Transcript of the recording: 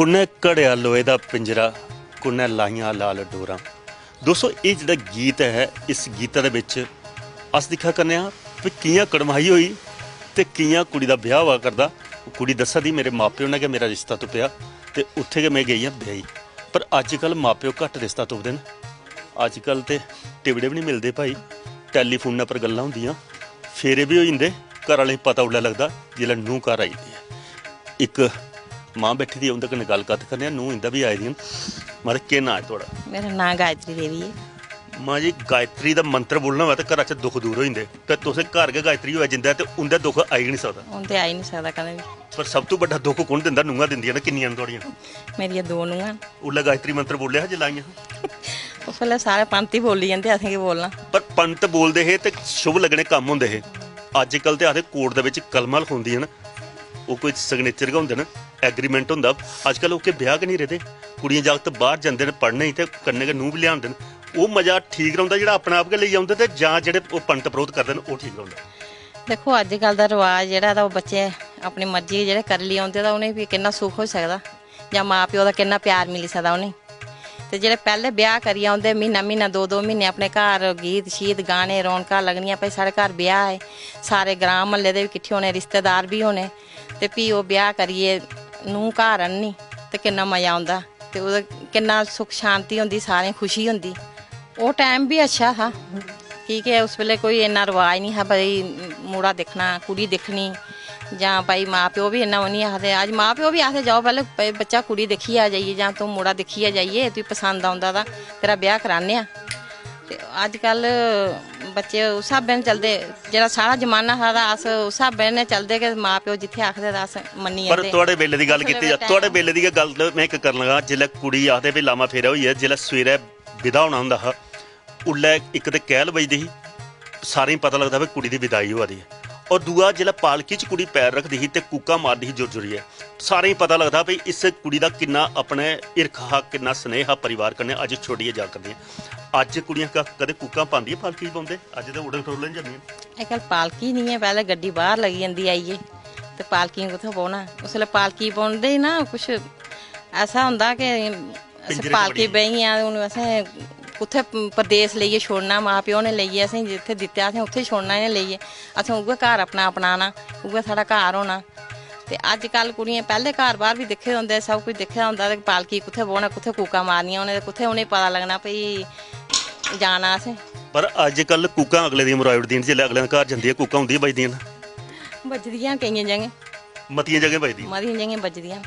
कुन्ने घड़िया लोहे का पिंजरा कुन्ने लाइया लाल डोरा। दोस्तों ये जो गीत है इस गीत के अस दिखा करने भी कियां कड़माई हुई तो कियां कुड़ी का ब्याह हुआ करता। कुड़ी दसा दी मेरे माँ प्यो ने कि मेरा रिश्ता तुप्या तो उत्थे मैं गई हाँ ब्याही। पर अजकल माँ प्यो घट रिश्ता तुपते हैं। अजकल तो टिबड़े भी नहीं मिलते भाई, टैलीफोन पर गल्लां होंदियां, फेरे भी हो जाते, घर वाले पता उल्ला लगता जिसलै नूंह घर आई दी है। एक माँ बैठी दी उंदे कन्नै गल्लबात करने, नूंह इंदा भी आई दी। मतलब केह् नां है थुआढ़ा? मेरा नाम गायत्री देवी है। माँ जी गायत्री दा मंत्र बोलना होवे तो घर च दुख दूर हो जाते, ते तुसें घर गै गायत्री होवे जिंदा ते उंदा दुख आई नहीं सकदा। उंदे आई नहीं सकदा कदें भी। पर सब तो बड़ा दुख कौन दिंदा? नूंहां दिंदियां ने। किन्नियां न थुआड़ियां? मेरियां दो नूंहां। उल्ला गायत्री मंत्र बोलिया जे लाइयां? उस वेल्ले सारे पंत ही बोली जंदे, असें की बोलना। पर पंत बोलदे हे ते शुभ लगने कम्म हुंदे हे। अजकल ते आखदे कोर्ट दे विच कलमां लिखवाउंदियां न, वो कोई सिग्नेचर गै हुंदे न, एग्रीमेंट हुंदा। अजकल ओके ब्याह गै नहीं रहे। कुड़ियां जागत बाहर जांदे न पढ़ने ते कन्नै गै नूंह भी लिआंदे न। वो मजा ठीक रौंदा जेह्ड़ा अपने आप गै लेई आउंदे ते जां जेह्ड़े ओह् पंत परोह्त करदे न ओह् ठीक रौंदा। देखो अजकल दा रवाज जेह्ड़ा तां ओह् बच्चे अपनी मर्जी जेह्ड़े करी लेई औंदे तां उ'नेंगी भी किन्ना सुख होई सकदा जां मां प्यो दा किन्ना प्यार मिली सकदा उ'नेंगी। ते जेह्ड़े पैह्ले ब्याह करियै औंदे म्हीना म्हीना दो दो म्हीने अपने घर गीत शीत गाने रौनकां लगनियां, भाई साढ़े घर ब्याह है, सारे ग्रां म्हल्ले दे बी किट्ठे होने, रिश्तेदार भी होने, ते फ्ही ओह् ब्याह करियै नूंह घर आह्ननी ते किन्ना मजा औंदा ते ओह्दा किन्ना सुख शांति होंदी, सारें खुशी होंदी। ओह् टाइम भी अच्छा था की के उस वेल्ले कोई इन्ना रवाज नहीं हा भाई मुड़ा दिक्खना कुड़ी दिक्खनी, जां भाई माँ प्यो भी इन्ना नहीं आखदे। अज माँ प्यो भी आखदे जाओ पैह्ले भाई बच्चा कुड़ी दिक्खियै जाइए जां तूं मुड़ा दिक्खियै जाइए, तुगी पसंद औंदा तां तेरा ब्याह कराने आं। ते अजकल बच्चे उस स्हाबै नै चलदे, जेह्ड़ा साढ़ा जमाना हा तां अस उस स्हाबै नै चलदे कि माँ प्यो जित्थे आखदे तां अस मन्नी जंदे। पर थुआढ़े बेल्ले दी गल्ल कीती जा, थुआढ़े बेल्ले दी गल्ल मैं इक करन लगा। जिसलै कुड़ी आखदे भी लामा फेरा होई गेआ, जिसलै सवेरै विदा होना हुंदा हा उल्लै इक ते कैल बजदी ही, सारें गी पता लगदा भी कुड़ी दी विदाई होआ दी है। और दूआ जिसलै पालकी च कुड़ी पैर रखदी ही ते कूका मारदी ही जुर-जुरियै, सारें गी पता लगदा भी इस कुड़ी दा किन्ना अपने हिरख हा, किन्ना स्नेह हा परिवार कन्नै। अज्ज छोड़ियै जा करदियां। अज्ज कुड़ियां कदें कूका पांदियां पालकी च बौंदे, अज्ज ते उड़न खटोलन जंदियां। अजकल पालकी नहीं है, पहले गड्डी बाहर लगी जंदी आइए ते पालकी कुत्थै बौह्ना। उसलै पालकी बौंदे ही ना कुछ ऐसा होंदा कि अस पालकी बेहियां हून असें कुत्थै प्रदेश लेइयै छोड़ना, माँ प्यो ने लेइयै असें जित्थै दित्ता असें उत्थै छोड़ना इ'नें लेइयै, असें उ'ऐ घर अपना अपनाना, उ'ऐ साढ़ा घर होना। ते अजकल कुड़ियां पैह्ले घर बाहर भी दिक्खे दे होंदे, सब कुछ दिक्खे दा होंदा ते पालकी कुत्थै बौह्ना, कुत्थै कूकां मारनियां उ'नें, कुत्थै उ'नेंगी पता लगना भई जाना असें। पर अजकल कूकां अगले दी मराई ओड़दियां, जिसलै अगले घर जंदी है कूकां होंदियां बजदियां न, बजदियां केइयें जगह, मतियां जगह बजदियां, मतियां जगह बजदियां।